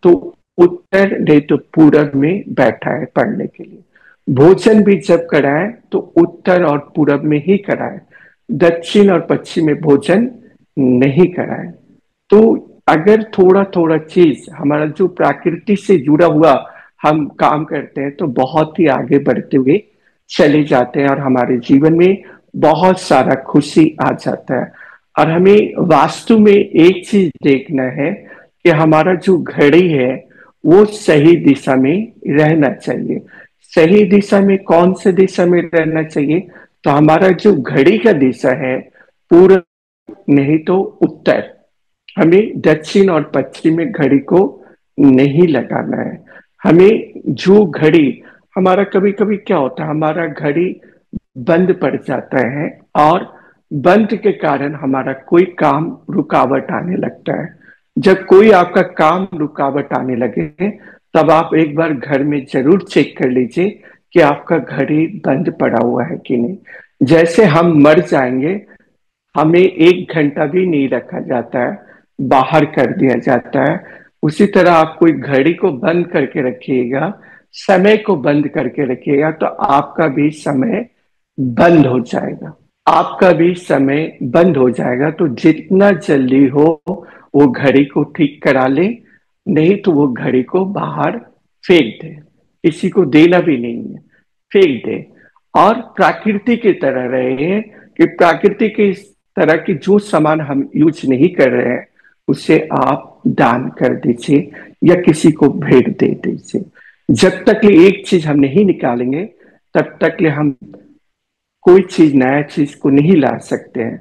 [SPEAKER 1] तो उत्तर नहीं तो पूरब में बैठा है पढ़ने के लिए। भोजन भी जब कराए तो उत्तर और पूरब में ही कराए, दक्षिण और पश्चिम में भोजन नहीं कराए। तो अगर थोड़ा थोड़ा चीज हमारा जो प्रकृति से जुड़ा हुआ हम काम करते हैं तो बहुत ही आगे बढ़ते हुए चले जाते हैं और हमारे जीवन में बहुत सारा खुशी आ जाता है। और हमें वास्तु में एक चीज देखना है कि हमारा जो घड़ी है वो सही दिशा में रहना चाहिए। सही दिशा में कौन से दिशा में रहना चाहिए? तो हमारा जो घड़ी का दिशा है पूर्व नहीं तो उत्तर। हमें दक्षिण और पश्चिम में घड़ी को नहीं लगाना है। हमें जो घड़ी हमारा कभी कभी क्या होता है, हमारा घड़ी बंद पड़ जाता है और बंद के कारण हमारा कोई काम रुकावट आने लगता है। जब कोई आपका काम रुकावट आने लगे तब आप एक बार घर में जरूर चेक कर लीजिए कि आपका घड़ी बंद पड़ा हुआ है कि नहीं। जैसे हम मर जाएंगे हमें 1 घंटा भी नहीं रखा जाता है, बाहर कर दिया जाता है। उसी तरह आप कोई घड़ी को बंद करके रखिएगा, समय को बंद करके रखिएगा तो आपका भी समय बंद हो जाएगा। आपका भी समय बंद हो जाएगा। तो जितना जल्दी हो वो घड़ी को ठीक करा ले, नहीं तो वो घड़ी को बाहर फेंक दे। किसी को देना भी नहीं है, फेंक दे। और प्रकृति की तरह रहे कि प्रकृति के इस तरह की जो सामान हम यूज नहीं कर रहे हैं उसे आप दान कर दीजिए या किसी को भेंट दे दीजिए। जब तक ये एक चीज हम नहीं निकालेंगे तब तक हम कोई चीज नया चीज को नहीं ला सकते हैं।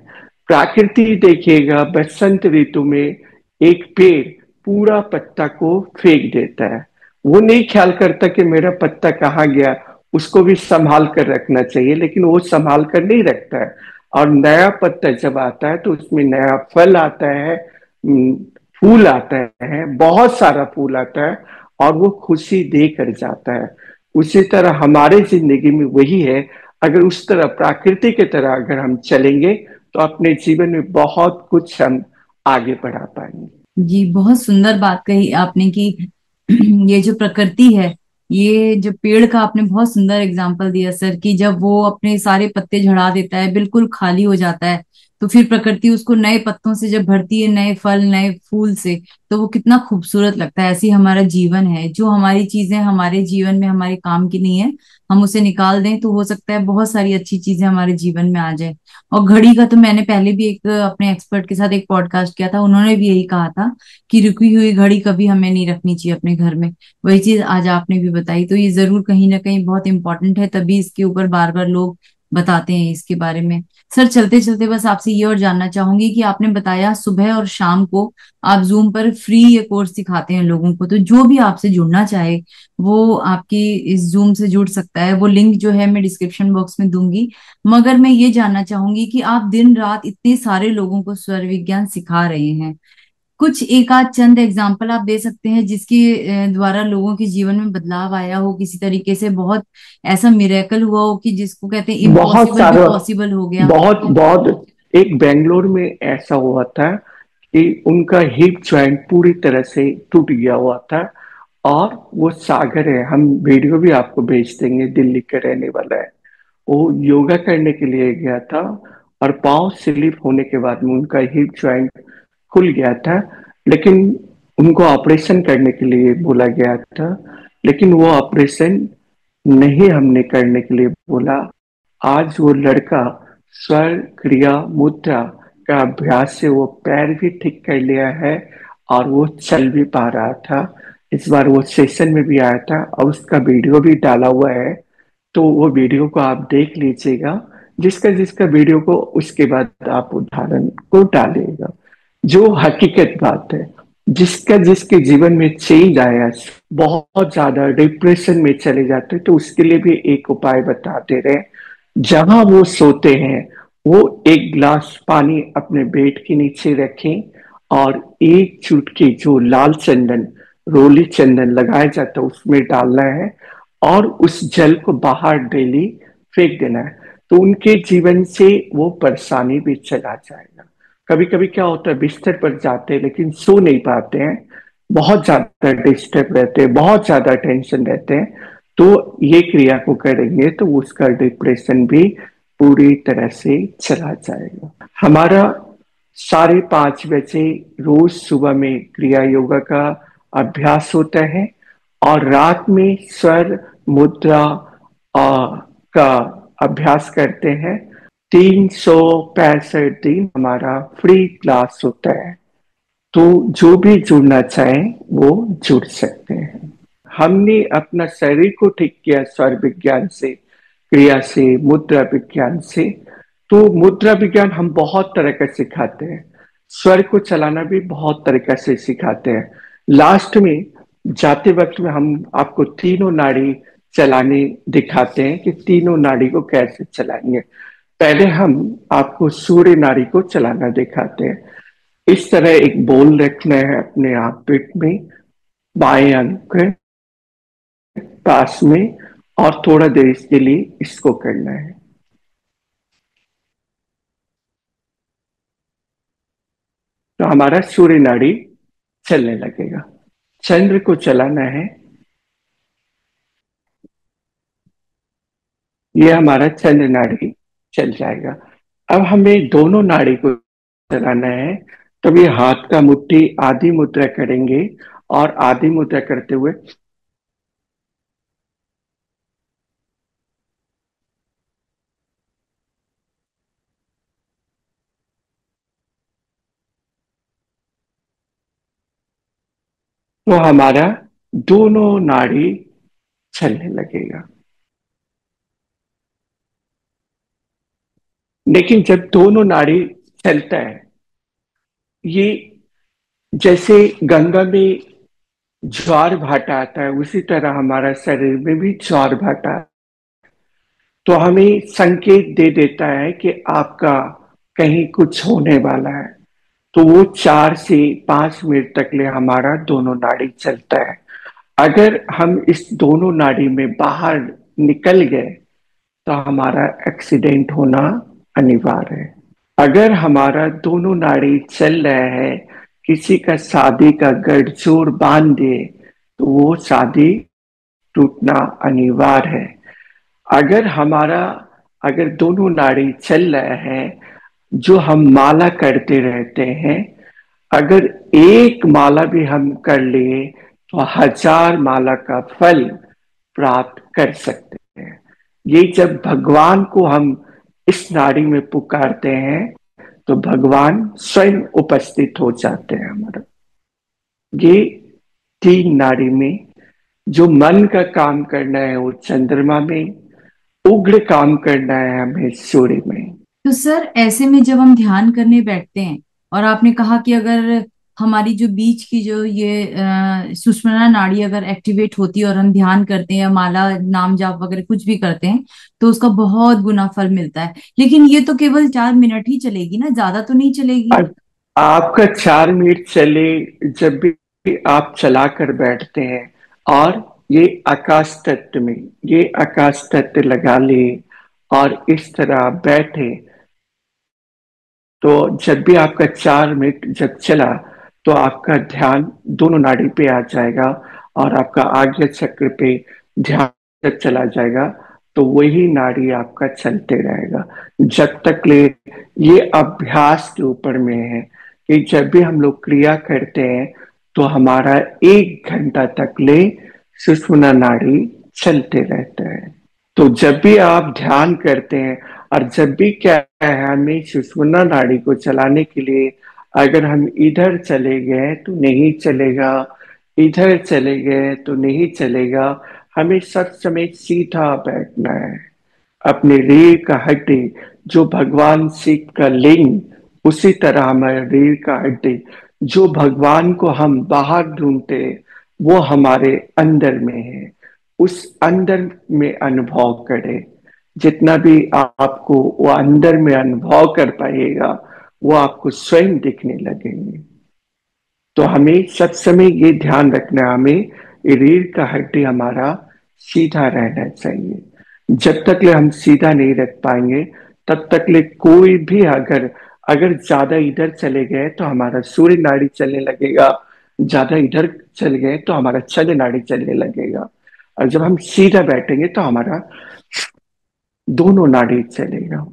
[SPEAKER 1] प्रकृति देखिएगा बसंत ऋतु में एक पेड़ पूरा पत्ता को फेंक देता है। वो नहीं ख्याल करता कि मेरा पत्ता कहाँ गया, उसको भी संभाल कर रखना चाहिए, लेकिन वो संभाल कर नहीं रखता है। और नया पत्ता जब आता है तो उसमें नया फल आता है, फूल आता है, बहुत सारा फूल आता है और वो खुशी दे कर जाता है। उसी तरह हमारे जिंदगी में वही है। अगर उस तरह प्रकृति की तरह अगर हम चलेंगे तो अपने जीवन में बहुत कुछ हम आगे बढ़ा पाएंगे।
[SPEAKER 2] जी, बहुत सुंदर बात कही आपने कि ये जो प्रकृति है, ये जो पेड़ का आपने बहुत सुंदर एग्जाम्पल दिया सर, कि जब वो अपने सारे पत्ते झड़ा देता है, बिल्कुल खाली हो जाता है, तो फिर प्रकृति उसको नए पत्तों से जब भरती है, नए फल नए फूल से, तो वो कितना खूबसूरत लगता है। ऐसी हमारा जीवन है, जो हमारी चीजें हमारे जीवन में हमारे काम की नहीं है, हम उसे निकाल दें तो हो सकता है बहुत सारी अच्छी चीजें हमारे जीवन में आ जाए। और घड़ी का तो मैंने पहले भी एक अपने एक्सपर्ट के साथ एक पॉडकास्ट किया था, उन्होंने भी यही कहा था कि रुकी हुई घड़ी कभी हमें नहीं रखनी चाहिए अपने घर में। वही चीज आज आपने भी बताई, तो ये जरूर कहीं ना कहीं बहुत इंपॉर्टेंट है, तभी इसके ऊपर बार बार लोग बताते हैं इसके बारे में। सर, चलते चलते बस आपसे ये और जानना चाहूंगी कि आपने बताया सुबह और शाम को आप जूम पर फ्री ये कोर्स सिखाते हैं लोगों को, तो जो भी आपसे जुड़ना चाहे वो आपकी इस जूम से जुड़ सकता है। वो लिंक जो है मैं डिस्क्रिप्शन बॉक्स में दूंगी। मगर मैं ये जानना चाहूंगी कि आप दिन रात इतने सारे लोगों को स्वर विज्ञान सिखा रहे हैं, कुछ एक आध चंद एग्जाम्पल आप दे सकते हैं जिसके द्वारा लोगों के जीवन में बदलाव आया हो, किसी तरीके से बहुत ऐसा मिरेकल हुआ हो कि जिसको कहते हैं
[SPEAKER 1] बहुत
[SPEAKER 2] इम्पॉसिबल भी
[SPEAKER 1] सारा,
[SPEAKER 2] पॉसिबल हो गया।
[SPEAKER 1] बहुत बहुत। एक बेंगलोर में ऐसा हुआ था कि उनका हिप जॉइंट पूरी तरह से टूट गया हुआ था और वो सागर है, हम वीडियो भी आपको भेज देंगे, दिल्ली का रहने वाला है। वो योगा करने के लिए गया था और पांव स्लिप होने के बाद में उनका हिप जॉइंट खुल गया था, लेकिन उनको ऑपरेशन करने के लिए बोला गया था, लेकिन वो ऑपरेशन नहीं हमने करने के लिए बोला। आज वो लड़का स्वर क्रिया मुद्रा का अभ्यास से वो पैर भी ठीक कर लिया है और वो चल भी पा रहा था। इस बार वो सेशन में भी आया था और उसका वीडियो भी डाला हुआ है, तो वो वीडियो को आप देख लीजिएगा। जिसका जिसका वीडियो को उसके बाद आप उदाहरण को डालिएगा। जो हकीकत बात है, जिसका जिसके जीवन में चेंज आया, बहुत ज्यादा डिप्रेशन में चले जाते तो उसके लिए भी एक उपाय बता दे रहे हैं। जहां वो सोते हैं वो एक गिलास पानी अपने बेड के नीचे रखें और एक चुटकी जो लाल चंदन, रोली चंदन लगाया जाता है उसमें डालना है और उस जल को बाहर डेली फेंक देना है। तो उनके जीवन से वो परेशानी भी चला जाएगा। कभी कभी क्या होता है, बिस्तर पर जाते हैं लेकिन सो नहीं पाते हैं, बहुत ज्यादा डिस्टर्ब रहते हैं, बहुत ज्यादा टेंशन रहते हैं, तो ये क्रिया को करेंगे तो उसका डिप्रेशन भी पूरी तरह से चला जाएगा। हमारा 5:30 बजे रोज सुबह में क्रिया योगा का अभ्यास होता है और रात में स्वर मुद्रा का अभ्यास करते हैं। 365 दिन हमारा फ्री क्लास होता है, तो जो भी जुड़ना चाहे वो जुड़ सकते हैं। हमने अपना शरीर को ठीक किया स्वर विज्ञान से, क्रिया से, मुद्रा विज्ञान से। तो मुद्रा विज्ञान हम बहुत तरह का सिखाते हैं, स्वर को चलाना भी बहुत तरीका से सिखाते हैं। लास्ट में जाते वक्त में हम आपको तीनों नाड़ी चलाने दिखाते हैं कि तीनों नाड़ी को कैसे चलाएंगे। पहले हम आपको सूर्य नाड़ी को चलाना दिखाते हैं। इस तरह एक बोल रखना है अपने आप पेट में, बाएं अंक पास में, और थोड़ा देर इसके लिए इसको करना है। तो हमारा सूर्य नाड़ी चलने लगेगा। चंद्र को चलाना है, ये हमारा चंद्र नाड़ी चल जाएगा। अब हमें दोनों नाड़ी को चलाना है, तब ये हाथ का मुट्ठी आधी मुद्रा करेंगे और आधी मुद्रा करते हुए तो हमारा दोनों नाड़ी चलने लगेगा। लेकिन जब दोनों नाड़ी चलता है, ये जैसे गंगा में ज्वार भाटा आता है उसी तरह हमारा शरीर में भी ज्वार भाटा, तो हमें संकेत दे देता है कि आपका कहीं कुछ होने वाला है। तो वो 4 से 5 मिनट तक ले हमारा दोनों नाड़ी चलता है। अगर हम इस दोनों नाड़ी में बाहर निकल गए तो हमारा एक्सीडेंट होना अनिवार्य है। अगर हमारा दोनों नाड़ी चल रहा है, किसी का शादी का गठजोड़ बांध दे तो वो शादी टूटना अनिवार्य है। अगर हमारा अगर दोनों नाड़ी चल रहा है, जो हम माला करते रहते हैं, अगर एक माला भी हम कर लिए तो 1000 माला का फल प्राप्त कर सकते हैं। ये जब भगवान को हम इस नाड़ी में पुकारते हैं तो भगवान स्वयं उपस्थित हो जाते हैं हमारा। ये 3 नाड़ी में जो मन का काम करना है वो चंद्रमा में, उग्र काम करना है हमें सूर्य में।
[SPEAKER 2] तो सर ऐसे में जब हम ध्यान करने बैठते हैं और आपने कहा कि अगर हमारी जो बीच की जो ये सुषुम्ना नाड़ी अगर एक्टिवेट होती है और हम ध्यान करते हैं या माला नाम जाप वगैरह कुछ भी करते हैं तो उसका बहुत गुना फल मिलता है, लेकिन ये तो केवल 4 मिनट ही चलेगी ना, ज्यादा तो नहीं चलेगी।
[SPEAKER 1] अब आपका 4 मिनट चले, जब भी आप चला कर बैठते हैं और ये आकाश तत्व में, ये आकाश तत्व लगा ले और इस तरह बैठे, तो जब भी आपका 4 मिनट जब चला तो आपका ध्यान दोनों नाड़ी पे आ जाएगा और आपका आज्ञा चक्र पे ध्यान जब चला जाएगा तो वही नाड़ी आपका चलते रहेगा जब तक ले। ये अभ्यास के ऊपर में है कि जब भी हम लोग क्रिया करते हैं तो हमारा 1 घंटा तक ले सुषुम्ना नाड़ी चलते रहता है। तो जब भी आप ध्यान करते हैं और जब भी क्या है, हमें सुषुम्ना नाड़ी को चलाने के लिए अगर हम इधर चले गए तो नहीं चलेगा, इधर चले गए तो नहीं चलेगा, हमें सब समय सीधा बैठना है। अपने रीढ़ का हड्डी जो भगवान शिव का लिंग, उसी तरह हमारे रीढ़ का हड्डी जो भगवान को हम बाहर ढूंढते वो हमारे अंदर में है, उस अंदर में अनुभव करें। जितना भी आपको वो अंदर में अनुभव कर पाएगा वो आपको स्वयं दिखने लगेंगे। तो हमें सब समय ये ध्यान रखना है, हमें रीढ़ का हड्डी हमारा सीधा रहना चाहिए। जब तक ले हम सीधा नहीं रख पाएंगे तब तक ले कोई भी अगर अगर ज्यादा इधर चले गए तो हमारा सूर्य नाड़ी चलने लगेगा, ज्यादा इधर चले गए तो हमारा चंद्र नाड़ी चलने लगेगा। और जब हम सीधा बैठेंगे तो हमारा दोनों नाड़ी चलेगा।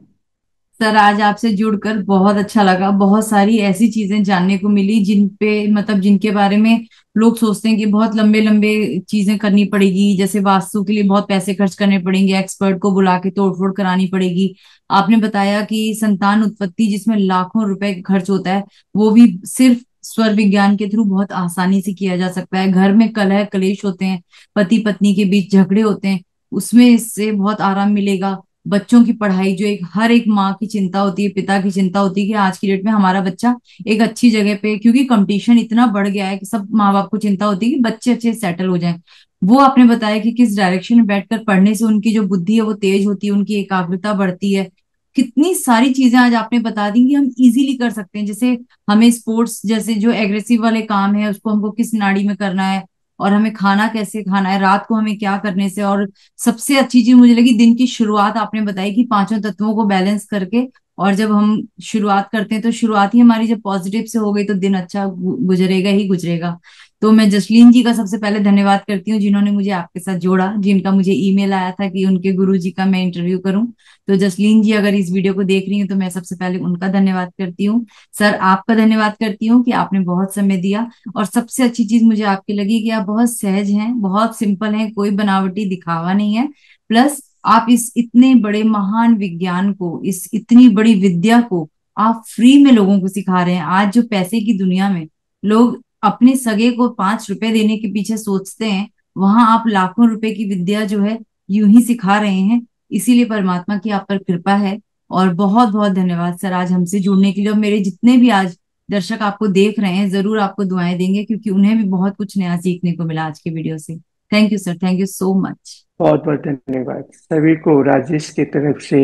[SPEAKER 2] सर आज आपसे जुड़कर बहुत अच्छा लगा। बहुत सारी ऐसी चीजें जानने को मिली जिन पे मतलब जिनके बारे में लोग सोचते हैं कि बहुत लंबे लंबे चीजें करनी पड़ेगी, जैसे वास्तु के लिए बहुत पैसे खर्च करने पड़ेंगे, एक्सपर्ट को बुला के तोड़फोड़ करानी पड़ेगी। आपने बताया कि संतान उत्पत्ति जिसमें लाखों रुपए खर्च होता है वो भी सिर्फ स्वर विज्ञान के थ्रू बहुत आसानी से किया जा सकता है। घर में कलह कलेश होते हैं, पति पत्नी के बीच झगड़े होते हैं, उसमें इससे बहुत आराम मिलेगा। बच्चों की पढ़ाई जो एक हर एक माँ की चिंता होती है, पिता की चिंता होती है कि आज की डेट में हमारा बच्चा एक अच्छी जगह पे, क्योंकि कंपटीशन इतना बढ़ गया है कि सब माँ बाप को चिंता होती है कि बच्चे अच्छे सेटल हो जाएं। वो आपने बताया कि किस डायरेक्शन में बैठकर पढ़ने से उनकी जो बुद्धि है वो तेज होती है, उनकी एकाग्रता बढ़ती है। कितनी सारी चीजें आज आपने बता दी कि हम इजीली कर सकते हैं। जैसे हमें स्पोर्ट्स जैसे जो एग्रेसिव वाले काम है उसको हमको किस नाड़ी में करना है, और हमें खाना कैसे खाना है, रात को हमें क्या करने से। और सबसे अच्छी चीज मुझे लगी दिन की शुरुआत आपने बताई कि पांचों तत्वों को बैलेंस करके, और जब हम शुरुआत करते हैं तो शुरुआत ही हमारी जब पॉजिटिव से हो गई तो दिन अच्छा गुजरेगा ही गुजरेगा। तो मैं जसलीन जी का सबसे पहले धन्यवाद करती हूँ जिन्होंने मुझे आपके साथ जोड़ा, जिनका मुझे ईमेल आया था कि उनके गुरु जी का मैं इंटरव्यू करूं। तो जसलीन जी अगर इस वीडियो को देख रही हूँ तो मैं सबसे पहले उनका धन्यवाद करती हूँ। सर आपका धन्यवाद करती हूँ कि आपने बहुत समय दिया। और सबसे अच्छी चीज मुझे आपकी लगी कि आप बहुत सहज हैं, बहुत सिंपल हैं, कोई बनावटी दिखावा नहीं है। प्लस आप इस इतने बड़े महान विज्ञान को, इस इतनी बड़ी विद्या को आप फ्री में लोगों को सिखा रहे हैं। आज जो पैसे की दुनिया में लोग अपने सगे को 5 रुपए देने के पीछे सोचते हैं, वहां आप लाखों रुपए की विद्या जो है यूं ही सिखा रहे हैं। इसीलिए परमात्मा की आप पर कृपा है। और बहुत बहुत धन्यवाद सर आज हमसे जुड़ने के लिए। और मेरे जितने भी आज दर्शक आपको देख रहे हैं जरूर आपको दुआएं देंगे, क्योंकि उन्हें भी बहुत कुछ नया सीखने को मिला आज के वीडियो से। Thank you sir, thank you so much.
[SPEAKER 1] बहुत बहुत धन्यवाद सभी को राजेश की तरफ से।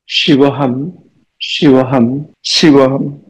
[SPEAKER 1] शिवहम शिवहम शिवहम।